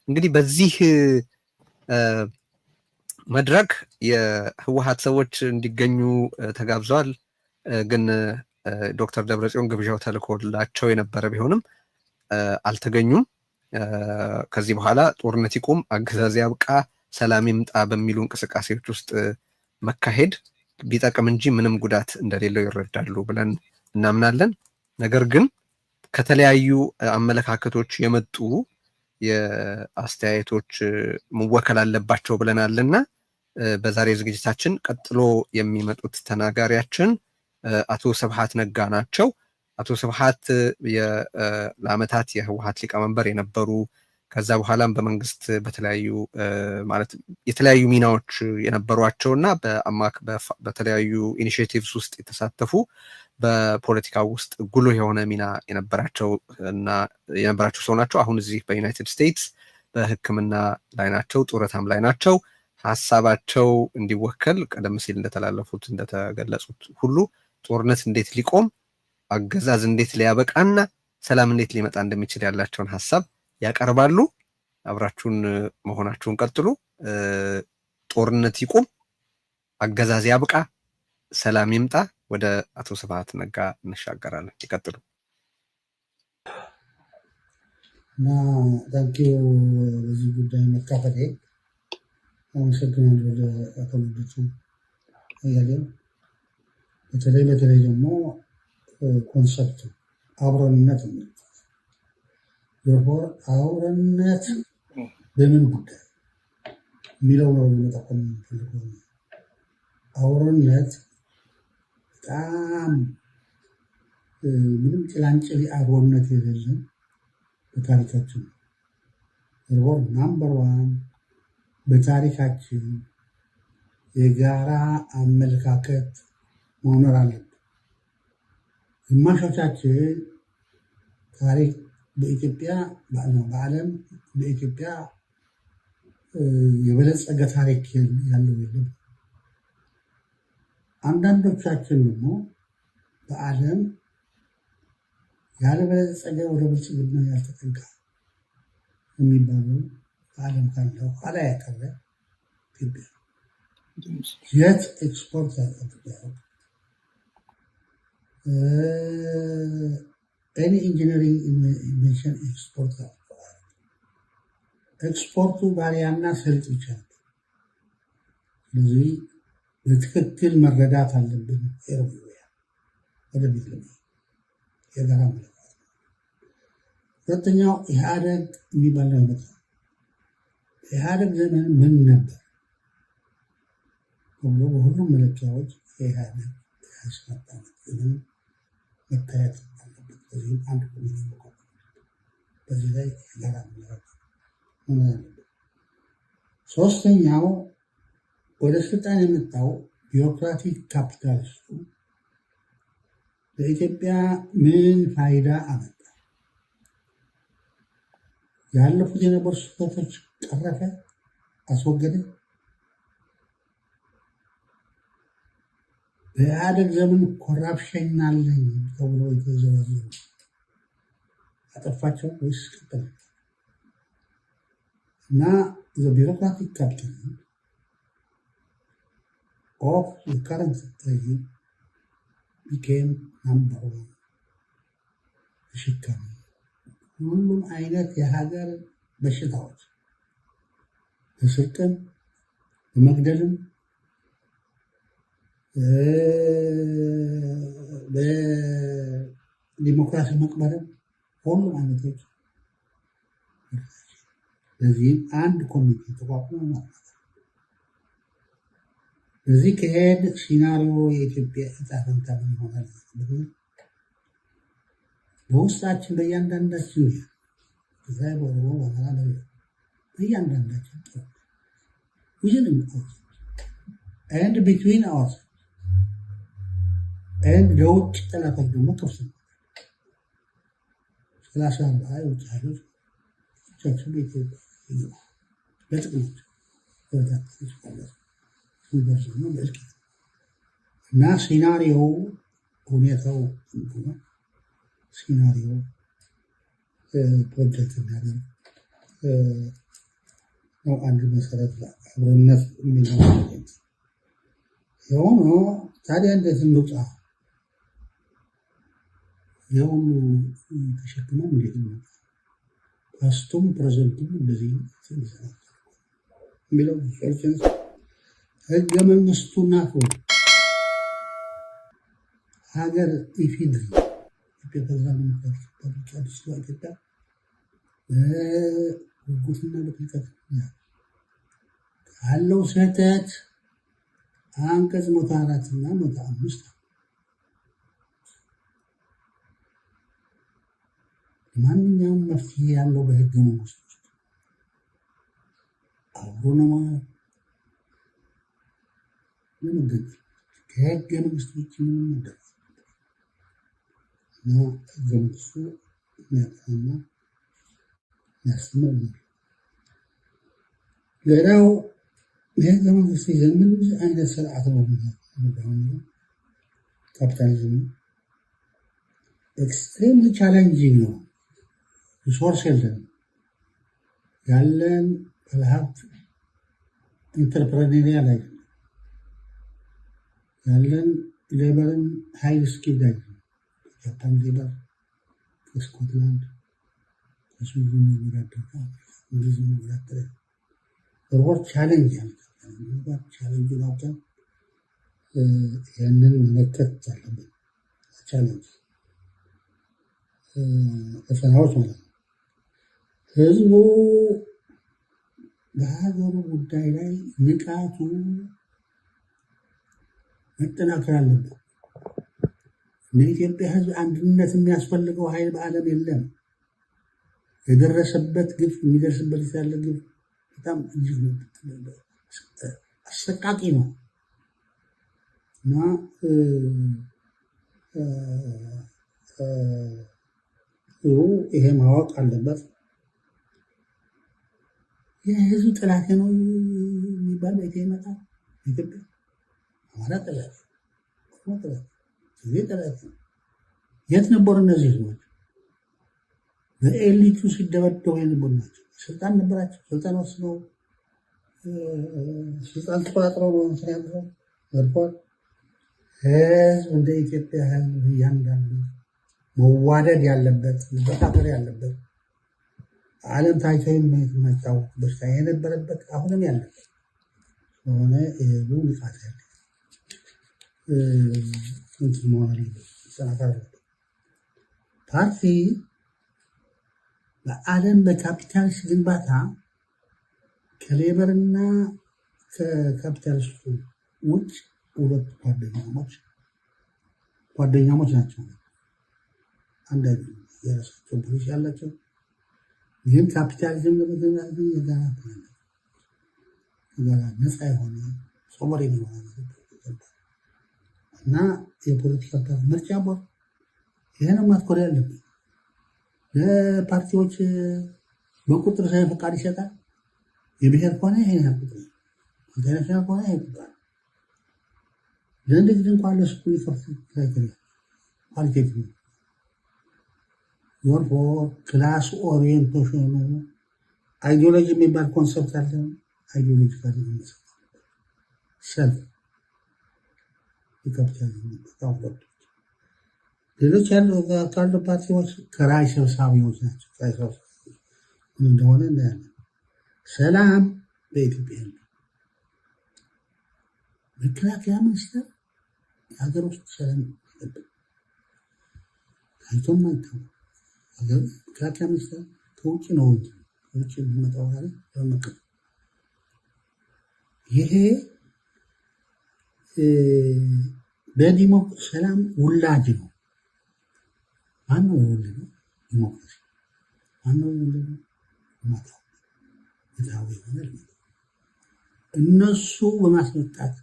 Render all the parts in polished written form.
እንግዲህ በዚህ መድረክ የህወሓት ሰዎች እንዲገኙ ተጋብዘዋል። ግን ዶክተር ደብረጽዮን ግብዣው ተልኮላቸው የነበረ ቢሆንም አልተገኙም። ከዚህ በኋላ ጦርነት ይቁም፣ አገዛዝ ያብቃ፣ ሰላም ይምጣ በሚሉ እንቅስቃሴዎች ውስጥ መካሄድ ቢጠቅም እንጂ ምንም ጉዳት እንደሌለው ይረዳሉ ብለን እናምናለን። ነገር ግን ከተለያዩ አመለካከቶች የመጡ የአስተያየቶች መወከል አለባቸው ብለናልና በዛሬ ዝግጅታችን ቀጥሎ የሚመጡት ተናጋሪያችን አቶ ስብሐት ነጋ ናቸው። አቶ ስብሐት ለዓመታት የህወሓት ሊቀመንበር የነበሩ ከዛ በኋላም በመንግስት በተለያዩ ማለት የተለያዩ ሚናዎች የነበሯቸውና በተለያዩ ኢኒሺዬቲቭስ ውስጥ የተሳተፉ በፖለቲካ ውስጥ ጉልህ የሆነ ሚና የነበራቸው ሰው ናቸው። አሁን እዚህ በዩናይትድ ስቴትስ በሕክምና ላይ ናቸው፣ ጡረታም ላይ ናቸው። ሀሳባቸው እንዲወከል ቀደም ሲል እንደተላለፉት እንደተገለጹት ሁሉ ጦርነት እንዴት ሊቆም፣ አገዛዝ እንዴት ሊያበቃና ሰላም እንዴት ሊመጣ እንደሚችል ያላቸውን ሀሳብ ያቀርባሉ። አብራችሁን መሆናችሁን ቀጥሉ። ጦርነት ይቁም፣ አገዛዝ ያብቃ፣ ሰላም ይምጣ። ወደ አቶ ስብሐት ነጋ እንሻገራለን። ይቀጥሉ። ታንኪዩ በዚህ ጉዳይ መካፈቴ አመሰግናለሁ። ለአቶ ልደቱ አያሌው በተለይ ደግሞ ኮንሰፕቱ አብሮነት አብሮነት በምን ጉዳይ የሚለው ነው መጠቆም ፈልገው። አብሮነት በጣም ምንም ጭላንጭል አብሮነት የሌለን በታሪካችን ናምበር ዋን በታሪካችን የጋራ አመለካከት መኖር አለብን። ግማሾቻችን ታሪክ በኢትዮጵያ በዓለም በኢትዮጵያ የበለጸገ ታሪክ ያለው የለም። አንዳንዶቻችን ደግሞ በዓለም ያለበለጸገ ወደ ብልጽግና ያልተጠጋ የሚባለው በዓለም ካለው ኋላ ያቀረ ኢትዮጵያ የት ኤክስፖርት ያደርጋል ኤኒ ኢንጂነሪንግ ኢንቨንሽን ኤክስፖርት ያደርጋል። ኤክስፖርቱ ባሪያና ሰሊጥ ብቻ ነው። ስለዚህ በትክክል መረዳት አለብን። ኤርሚያ ወደፊት የጋራ መለካት። ሁለተኛው ኢህአደግ የሚባል ነው መጣ። ኢህአደግ ዘመን ምን ነበር? በሁሉም መለኪያዎች ኢህአደግ ያስመጣው ዘመን መታየት አለበት። በዚህ አንድ ኮሚቴ መቋቋም በዚህ ላይ የጋራ መለካት ሆነ አለበት። ሶስተኛው ወደ ስልጣን የመጣው ቢሮክራቲክ ካፒታሊስቱ ለኢትዮጵያ ምን ፋይዳ አመጣ? ያለፉት የነበሩ ስህተቶች ቀረፈ፣ አስወገደ? በኢህአደግ ዘመን ኮራፕሽን አለኝ ተብሎ የተዘዋወሩ አጠፋቸው ወይስ ቀጠለ? እና ቢሮክራቲክ ካፒታሊዝም of the current regime became number one ተሸካሚ ሁሉም አይነት የሀገር በሽታዎች በስርቅም በመግደልም በዲሞክራሲ መቅበርም ሁሉም አይነቶች በዚህም አንድ ኮሚቴ ተቋቁሞ ማለት በዚህ ከሄድ ሲናሪዮ የኢትዮጵያ ዕጣ ፈንታ ምን ይሆናል? በውስጣችን በእያንዳንዳችን ከዛይ በኦሮሞ በአማራ በእያንዳንዳችን within ourselves and between ourselves and ለውጭ ጠላቶች ደግሞ ከፍስ ነው 34 የውጭ ኃይሎች ብቻቸው በኢትዮጵያ ለጥቅሞች በታክስ ይፈለጋል ነው በእልቂት እና ሲናሪዮ ሁኔታው ነው። ሲናሪዮ ፕሮጀክት የሚያደርግ ነው አንድ መሰረት አብሮነት የሚለው የሆነ ታዲያ እንዴት እንውጣ? የሆኑ ተሸክመን እንዴት እንውጣ? ፓስቱም ፕሬዘንቱም እንደዚህ የሚለው ሶሉሽንስ ህገ መንግስቱና ሀገር ኢፌዴሪ ኢትዮጵያ ፌደራል ሪፐብሊክ አዲስ ኢትዮጵያ ጉጉትና ለፍልቀት ያለው ስህተት አንቀጽ 104 እና 105 ማንኛውም መፍትሄ ያለው በህገ መንግስቱ ውስጥ አብሮ ነው ለምንድን ከህገ መንግስቱ ውጭ ምንም ነገር እና ህገ መንግስቱ የሚያጠናና ያስተምር ነው። ሌላው የህገ መንግስት ይዘን ምን አይነት ስርዓት ነው የሚባለው? ካፒታሊዝም ኤክስትሪምሊ ቻሌንጂንግ ነው። ሪሶርስ የለንም። ያለን ባለሀብት ኢንተርፕረኔሪያል አይደለም። ያለን ሌበርን ሃይል ስኪልድ አይደለም። ጃፓን ሌበር ከስኮትላንድ ከስዊድን የሚወዳደር እንግሊዝ የሚወዳደር ወርወር ቻሌንጅ ያልቃል። ቻሌንጅ አውቀን ያንን መመከት አለብን። ቻሌንጅ ፈተናዎች ማለት ነው። ህዝቡ በሀገሩ ጉዳይ ላይ ንቃቱ መጠናከር አለበት። ለኢትዮጵያ ህዝብ አንድነት የሚያስፈልገው ኃይል በዓለም የለም። የደረሰበት ግፍ የሚደርስበት ያለ ግፍ በጣም እጅግ አሰቃቂ ነው እና ይሄ ማወቅ አለበት። የህዝብ ጥላት ነው የሚባል ቤት ይመጣል። ኢትዮጵያ አማራ ጥላት ጥላት የት ነበሩ እነዚህ ህዝቦች? በኤሊቱ ሲደበደቡ የነበሩ ናቸው። ስልጣን ነበራቸው። ስልጣን ወስነው ስልጣን ተቆጣጥረው ነው እንትን ያለው ዘርፏል። ህዝብ እንደ ኢትዮጵያ ህዝብ እያንዳንዱ መዋደድ ያለበት መፈቃቀር ያለበት ዓለም ታይቶ የማይታወቅ በሽታ የነበረበት አሁንም ያለበት ሆነ ይሄዱ ንቃት ያለ እንትን መሆን አለበት። ፓርቲ በዓለም በካፒታሊስት ግንባታ ከሌበርና ከካፒታሊስቱ ውጭ ሁለት ጓደኛሞች ናቸው። አንድ የራሳቸው ፖሊሲ ያላቸው ግን ካፒታሊዝም ለመገናኘት የጋራ ነፃ የሆነ ሶቨሬን የሆነ እና የፖለቲካ ምርጫ ቦርድ ይህን ማትኮር ያለብን ለፓርቲዎች በቁጥር ሳይ ፈቃድ ይሰጣል። የብሔር ከሆነ ይሄን ያቁጥር ኢንተርናሽናል ከሆነ ይሄ ቁጥር ዘንድ እንኳን ለስኩል ይከፍት ክራይቴሪያ ኳሊቴቲቭ ወርፎ ክላስ ኦሪየንቴሽኑ አይዲዮሎጂ የሚባል ኮንሰፕት አለ። አይዲዮሎጂ ሰልፍ የካፒታሊዝም ታውቆት ሌሎች ካሉ ፓርቲዎች ከራይ ሰብሳቢዎች ናቸው። ከራይ ሰብሳቢዎች እንደሆነ እናያለን። ሰላም በኢትዮጵያ መከላከያ ሚኒስቴር የሀገር ውስጥ ሰላም ይጠብቅ ታይቶም አይታወቅም። መከላከያ ሚኒስቴር ከውጭ ነው እንጂ ከውጭ የሚመጣው ማለት ለመቀበል ይሄ በዲሞክራሲ ሰላም ውላጅ ነው። ማነው የወለደው? ዲሞክራሲ ማነው የወለደው? ማታ ፍትሃዊ የሆነ እነሱ በማስመጣት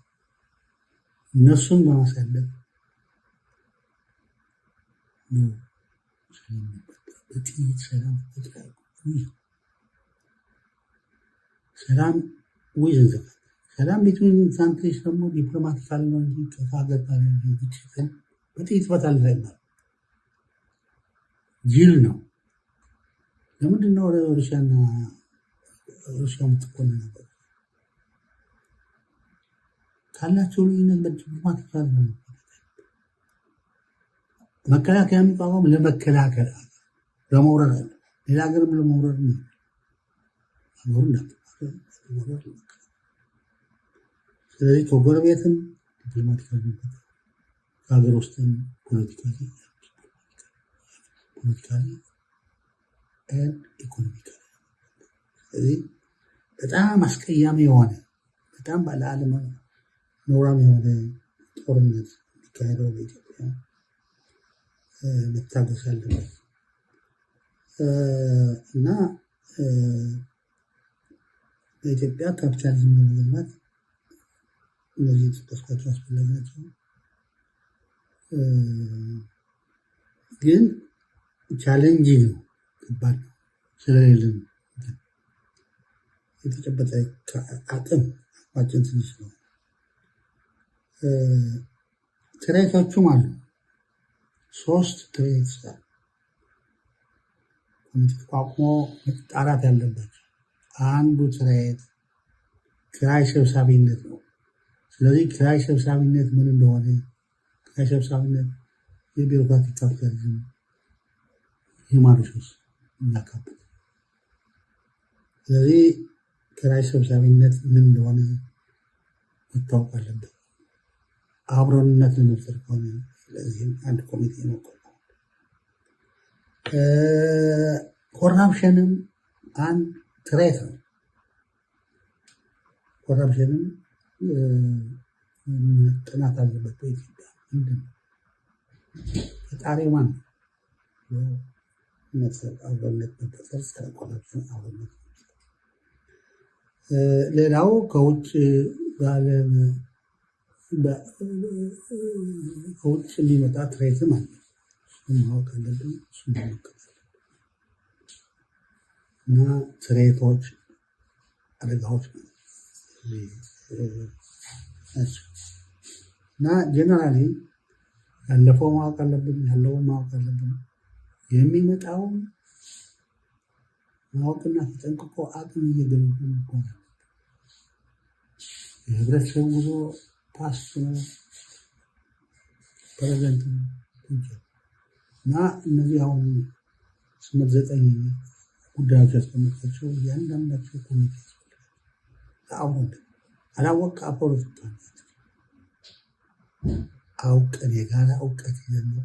እነሱን በማሳደግ ነው ሰላም በጥይት ሰላም ይጥራል። ሰላም ወይዘን ዘፈን ሰላም ቢትዊን ካንትሪስ ደግሞ ዲፕሎማቲካል ነው እንጂ ከሀገር ጋር ግጭትን በጥይት ይፈታል አይባልም። ጅል ነው። ለምንድን ነው ሩሲያና ሩሲያ የምትኮን ነበር ካላቸው ልዩነት በዲፕሎማቲክ ነው። መከላከያ የሚቋቋም ለመከላከል ለመውረር አለ ሌላ ሀገርም ለመውረር ነው። ስለዚህ ከጎረቤትም ዲፕሎማቲካሊ ከሀገር ውስጥም ፖለቲካሊ ኢኮኖሚካሊ ስለዚህ በጣም አስቀያሚ የሆነ በጣም ባለዓለም ኖራም የሆነ ጦርነት የሚካሄደው በኢትዮጵያ መታገስ ያለበት እና በኢትዮጵያ ካፒታሊዝም ለመገንባት እነዚህ የተጠቀስኳቸው አስፈላጊ ናቸው። ግን ቻሌንጅ ነው፣ ከባድ ነው። ስለሌለን የተጨበጠ አቅማችን ትንሽ ነው። ትሬቶቹም አሉ። 3 ትሬት ተቋቁሞ መጣራት ያለባቸው አንዱ ትሬት ኪራይ ሰብሳቢነት ነው። ስለዚህ ኪራይ ሰብሳቢነት ምን እንደሆነ ኪራይ ሰብሳቢነት የቢሮክራቲክ ካፒታሊዝም ሂውማን ሪሶርስ እናካበት። ስለዚህ ኪራይ ሰብሳቢነት ምን እንደሆነ መታወቅ አለበት። አብሮነት ለመፍጠር ከሆነ ስለዚህም አንድ ኮሚቴ ነው። ኮራፕሽንም አንድ ትሬት ነው። ኮራፕሽንም ጥናት አለበት። በኢትዮጵያ ምንድን ነው ፈጣሪው ማን ነው? አብሮነት መፈጠር ስለ ኮራፕሽን አብሮነት። ሌላው ከውጭ ከውጭ የሚመጣ ትሬትም አለ። እሱን ማወቅ አለብን። እሱን መከታተል እና ትሬቶች አደጋዎች ናቸው እና ጀነራሊ ያለፈው ማወቅ አለብን፣ ያለውን ማወቅ አለብን። የሚመጣው ማወቅና ተጠንቅቆ አቅም እየገነቡ ይባላል። የህብረተሰቡ ጉዞ ፓስት ነው፣ ፕሬዘንት ነው እና እነዚህ አሁን 8-9 ጉዳዮች ያስቀመጥኳቸው እያንዳንዳቸው ኮሚቴ አሁን አላወቅ አፖለቲካ አውቀን የጋራ እውቀት ይዘን ነው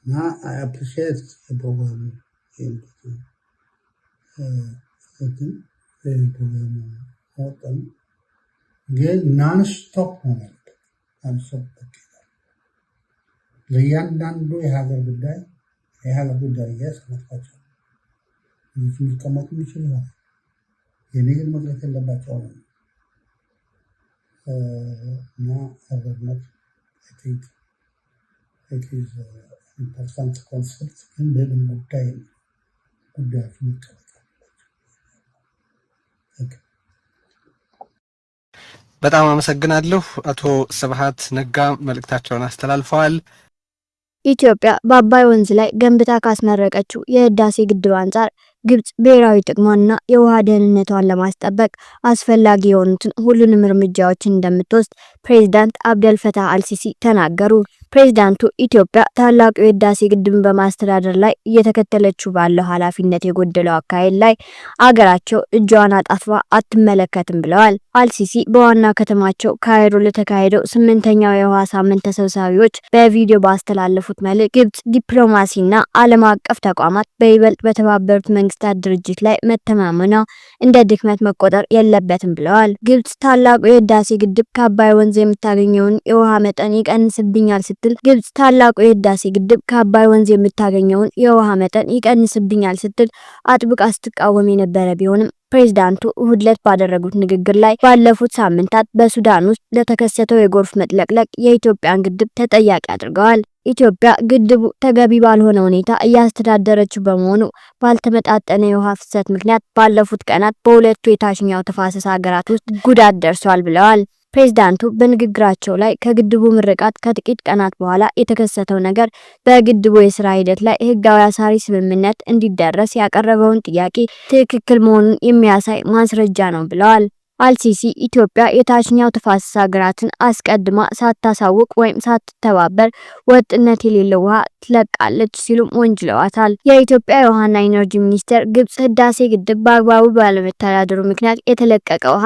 እና አይ አፕሪሺየት ፕሮግራሙ ፕሮግራሙ አወጣን ግን ናንስቶፕ ሆነ ለእያንዳንዱ የሀገር ጉዳይ እያስቀመጥኳቸው ሊቀመጡ የሚችል ይሆናል። የኔ ግን መቅረት የለባቸው እና ሀገርነት ኢምፖርታንት ኮንሰፕት ግን በምን ጉዳዮች መቀመጥ አለባቸው። በጣም አመሰግናለሁ። አቶ ስብሃት ነጋ መልእክታቸውን አስተላልፈዋል። ኢትዮጵያ በአባይ ወንዝ ላይ ገንብታ ካስመረቀችው የህዳሴ ግድብ አንጻር ግብጽ ብሔራዊ ጥቅሟንና የውሃ ደህንነቷን ለማስጠበቅ አስፈላጊ የሆኑትን ሁሉንም እርምጃዎችን እንደምትወስድ ፕሬዝዳንት አብደል ፈታህ አልሲሲ ተናገሩ። ፕሬዝዳንቱ ኢትዮጵያ ታላቁ የህዳሴ ግድብን በማስተዳደር ላይ እየተከተለችው ባለው ኃላፊነት የጎደለው አካሄድ ላይ አገራቸው እጇን አጣጥፋ አትመለከትም ብለዋል። አልሲሲ በዋና ከተማቸው ካይሮ ለተካሄደው 8ኛው የውሃ ሳምንት ተሰብሳቢዎች በቪዲዮ ባስተላለፉት መልእክት ግብጽ ዲፕሎማሲና ዓለም አቀፍ ተቋማት በይበልጥ በተባበሩት መንግስታት ድርጅት ላይ መተማመኗ እንደ ድክመት መቆጠር የለበትም ብለዋል። ግብጽ ታላቁ የህዳሴ ግድብ ከአባይ ወንዝ የምታገኘውን የውሃ መጠን ይቀንስብኛል ስትል ግብጽ ታላቁ የህዳሴ ግድብ ከአባይ ወንዝ የምታገኘውን የውሃ መጠን ይቀንስብኛል ስትል አጥብቃ ስትቃወም የነበረ ቢሆንም ፕሬዝዳንቱ እሁድ ዕለት ባደረጉት ንግግር ላይ ባለፉት ሳምንታት በሱዳን ውስጥ ለተከሰተው የጎርፍ መጥለቅለቅ የኢትዮጵያን ግድብ ተጠያቂ አድርገዋል። ኢትዮጵያ ግድቡ ተገቢ ባልሆነ ሁኔታ እያስተዳደረችው በመሆኑ ባልተመጣጠነ የውሃ ፍሰት ምክንያት ባለፉት ቀናት በሁለቱ የታችኛው ተፋሰስ ሀገራት ውስጥ ጉዳት ደርሷል ብለዋል። ፕሬዝዳንቱ በንግግራቸው ላይ ከግድቡ ምርቃት ከጥቂት ቀናት በኋላ የተከሰተው ነገር በግድቡ የስራ ሂደት ላይ ህጋዊ አሳሪ ስምምነት እንዲደረስ ያቀረበውን ጥያቄ ትክክል መሆኑን የሚያሳይ ማስረጃ ነው ብለዋል። አልሲሲ ኢትዮጵያ የታችኛው ተፋሰስ ሀገራትን አስቀድማ ሳታሳውቅ ወይም ሳትተባበር ወጥነት የሌለው ውሃ ትለቃለች ሲሉም ወንጅለዋታል። የኢትዮጵያ የውሃና ኢነርጂ ሚኒስቴር ግብጽ ህዳሴ ግድብ በአግባቡ ባለመተዳደሩ ምክንያት የተለቀቀ ውሃ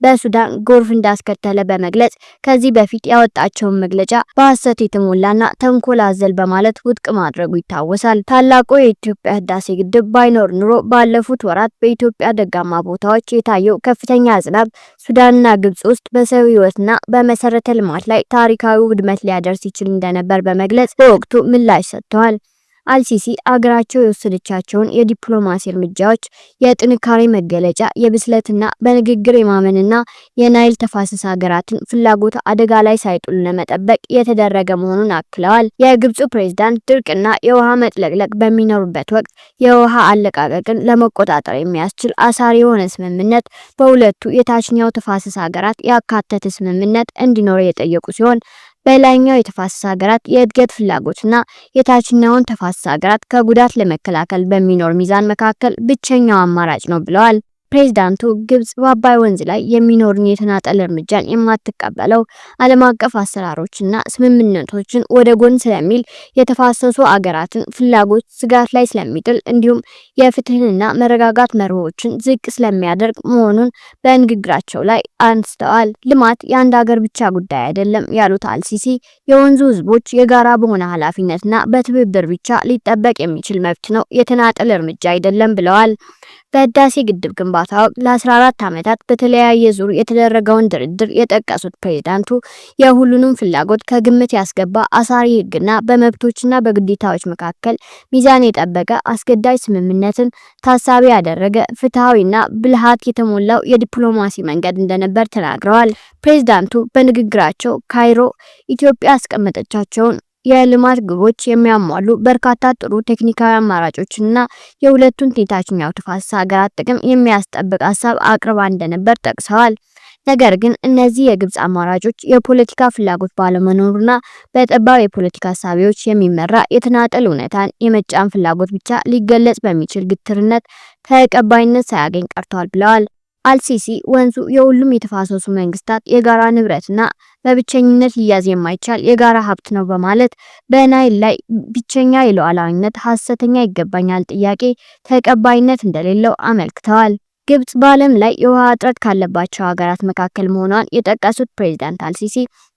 በሱዳን ጎርፍ እንዳስከተለ በመግለጽ ከዚህ በፊት ያወጣቸውን መግለጫ በሐሰት የተሞላና ተንኮል አዘል በማለት ውድቅ ማድረጉ ይታወሳል። ታላቁ የኢትዮጵያ ህዳሴ ግድብ ባይኖር ኑሮ ባለፉት ወራት በኢትዮጵያ ደጋማ ቦታዎች የታየው ከፍተኛ ዝናብ ሱዳንና ግብጽ ውስጥ በሰው ህይወትና በመሰረተ ልማት ላይ ታሪካዊ ውድመት ሊያደርስ ይችል እንደነበር በመግለጽ በወቅቱ ምላሽ ሰጥተዋል። አልሲሲ አገራቸው የወሰደቻቸውን የዲፕሎማሲ እርምጃዎች የጥንካሬ መገለጫ፣ የብስለትና በንግግር የማመንና የናይል ተፋሰስ ሀገራትን ፍላጎት አደጋ ላይ ሳይጥሉ ለመጠበቅ የተደረገ መሆኑን አክለዋል። የግብፁ ፕሬዝዳንት ድርቅና የውሃ መጥለቅለቅ በሚኖሩበት ወቅት የውሃ አለቃቀቅን ለመቆጣጠር የሚያስችል አሳሪ የሆነ ስምምነት በሁለቱ የታችኛው ተፋሰስ ሀገራት ያካተተ ስምምነት እንዲኖር የጠየቁ ሲሆን በላይኛው የተፋሰስ ሀገራት የእድገት ፍላጎትና የታችኛውን ተፋሰስ ሀገራት ከጉዳት ለመከላከል በሚኖር ሚዛን መካከል ብቸኛው አማራጭ ነው ብለዋል። ፕሬዝዳንቱ ግብጽ በአባይ ወንዝ ላይ የሚኖርን የተናጠል እርምጃን የማትቀበለው ዓለም አቀፍ አሰራሮችና ስምምነቶችን ወደ ጎን ስለሚል የተፋሰሱ አገራትን ፍላጎት ስጋት ላይ ስለሚጥል እንዲሁም የፍትህንና መረጋጋት መርሆችን ዝቅ ስለሚያደርግ መሆኑን በንግግራቸው ላይ አንስተዋል። ልማት የአንድ ሀገር ብቻ ጉዳይ አይደለም ያሉት አልሲሲ የወንዙ ህዝቦች የጋራ በሆነ ኃላፊነትና በትብብር ብቻ ሊጠበቅ የሚችል መብት ነው፣ የተናጠል እርምጃ አይደለም ብለዋል። በህዳሴ ግድብ ግንባታ ወቅት ለ14 ዓመታት በተለያየ ዙር የተደረገውን ድርድር የጠቀሱት ፕሬዝዳንቱ የሁሉንም ፍላጎት ከግምት ያስገባ አሳሪ ህግና በመብቶችና በግዴታዎች መካከል ሚዛን የጠበቀ አስገዳጅ ስምምነትን ታሳቢ ያደረገ ፍትሃዊና ብልሃት የተሞላው የዲፕሎማሲ መንገድ እንደነበር ተናግረዋል። ፕሬዝዳንቱ በንግግራቸው ካይሮ ኢትዮጵያ ያስቀመጠቻቸውን የልማት ግቦች የሚያሟሉ በርካታ ጥሩ ቴክኒካዊ አማራጮችና የሁለቱን የታችኛው ተፋሰስ ሀገራት ጥቅም የሚያስጠብቅ ሀሳብ አቅርባ እንደነበር ጠቅሰዋል። ነገር ግን እነዚህ የግብጽ አማራጮች የፖለቲካ ፍላጎት ባለመኖሩና በጠባብ የፖለቲካ ሀሳቢዎች የሚመራ የተናጠል እውነታን የመጫን ፍላጎት ብቻ ሊገለጽ በሚችል ግትርነት ተቀባይነት ሳያገኝ ቀርቷል ብለዋል። አልሲሲ ወንዙ የሁሉም የተፋሰሱ መንግስታት የጋራ ንብረትና በብቸኝነት ሊያዝ የማይቻል የጋራ ሀብት ነው በማለት በናይል ላይ ብቸኛ የሉዓላዊነት ሐሰተኛ ይገባኛል ጥያቄ ተቀባይነት እንደሌለው አመልክተዋል። ግብጽ በዓለም ላይ የውሃ እጥረት ካለባቸው ሀገራት መካከል መሆኗን የጠቀሱት ፕሬዝዳንት አልሲሲ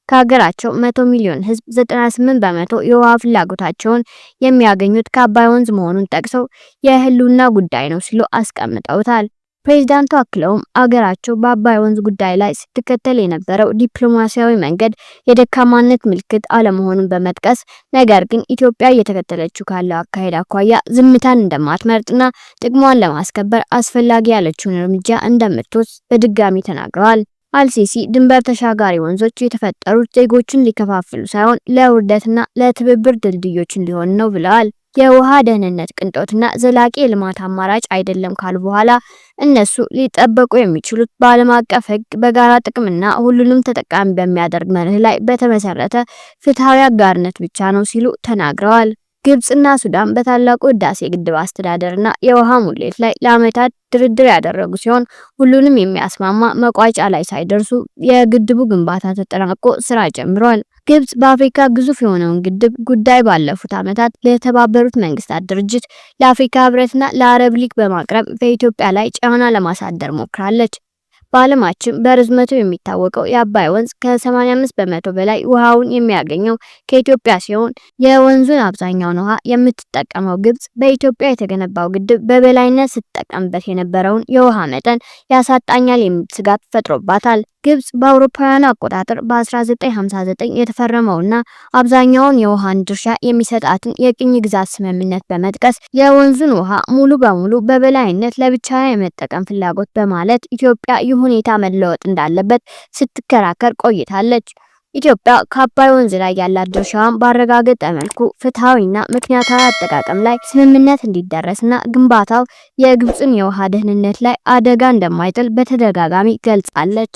ከሀገራቸው 100 ሚሊዮን ህዝብ 98 በመቶ የውሃ ፍላጎታቸውን የሚያገኙት ከአባይ ወንዝ መሆኑን ጠቅሰው የህልውና ጉዳይ ነው ሲሉ አስቀምጠውታል። ፕሬዝዳንቱ አክለውም አገራቸው በአባይ ወንዝ ጉዳይ ላይ ስትከተል የነበረው ዲፕሎማሲያዊ መንገድ የደካማነት ምልክት አለመሆኑን በመጥቀስ ነገር ግን ኢትዮጵያ እየተከተለችው ካለው አካሄድ አኳያ ዝምታን እንደማትመርጥና ጥቅሟን ለማስከበር አስፈላጊ ያለችውን እርምጃ እንደምትወስድ በድጋሚ ተናግረዋል። አልሲሲ ድንበር ተሻጋሪ ወንዞች የተፈጠሩት ዜጎችን ሊከፋፍሉ ሳይሆን ለውርደትና ለትብብር ድልድዮች እንዲሆኑ ነው ብለዋል። የውሃ ደህንነት ቅንጦትና ዘላቂ የልማት አማራጭ አይደለም ካሉ በኋላ እነሱ ሊጠበቁ የሚችሉት በዓለም አቀፍ ሕግ በጋራ ጥቅምና ሁሉንም ተጠቃሚ በሚያደርግ መርህ ላይ በተመሰረተ ፍትሃዊ አጋርነት ብቻ ነው ሲሉ ተናግረዋል። ግብጽና ሱዳን በታላቁ ህዳሴ ግድብ አስተዳደርና የውሃ ሙሌት ላይ ለዓመታት ድርድር ያደረጉ ሲሆን ሁሉንም የሚያስማማ መቋጫ ላይ ሳይደርሱ የግድቡ ግንባታ ተጠናቆ ስራ ጀምሯል። ግብጽ በአፍሪካ ግዙፍ የሆነውን ግድብ ጉዳይ ባለፉት ዓመታት ለተባበሩት መንግስታት ድርጅት፣ ለአፍሪካ ህብረትና ለአረብ ሊግ በማቅረብ በኢትዮጵያ ላይ ጫና ለማሳደር ሞክራለች። በዓለማችን በርዝመቱ የሚታወቀው የአባይ ወንዝ ከ85 በመቶ በላይ ውሃውን የሚያገኘው ከኢትዮጵያ ሲሆን የወንዙን አብዛኛውን ውሃ የምትጠቀመው ግብጽ በኢትዮጵያ የተገነባው ግድብ በበላይነት ስትጠቀምበት የነበረውን የውሃ መጠን ያሳጣኛል የሚል ስጋት ፈጥሮባታል። ግብጽ በአውሮፓውያኑ አቆጣጠር በ1959 የተፈረመውና አብዛኛውን የውሃን ድርሻ የሚሰጣትን የቅኝ ግዛት ስምምነት በመጥቀስ የወንዙን ውሃ ሙሉ በሙሉ በበላይነት ለብቻ የመጠቀም ፍላጎት በማለት ኢትዮጵያ ይህ ሁኔታ መለወጥ እንዳለበት ስትከራከር ቆይታለች። ኢትዮጵያ ከአባይ ወንዝ ላይ ያላት ድርሻዋን ባረጋገጠ መልኩ ፍትሃዊና ምክንያታዊ አጠቃቀም ላይ ስምምነት እንዲደረስና ግንባታው የግብጽን የውሃ ደህንነት ላይ አደጋ እንደማይጥል በተደጋጋሚ ገልጻለች።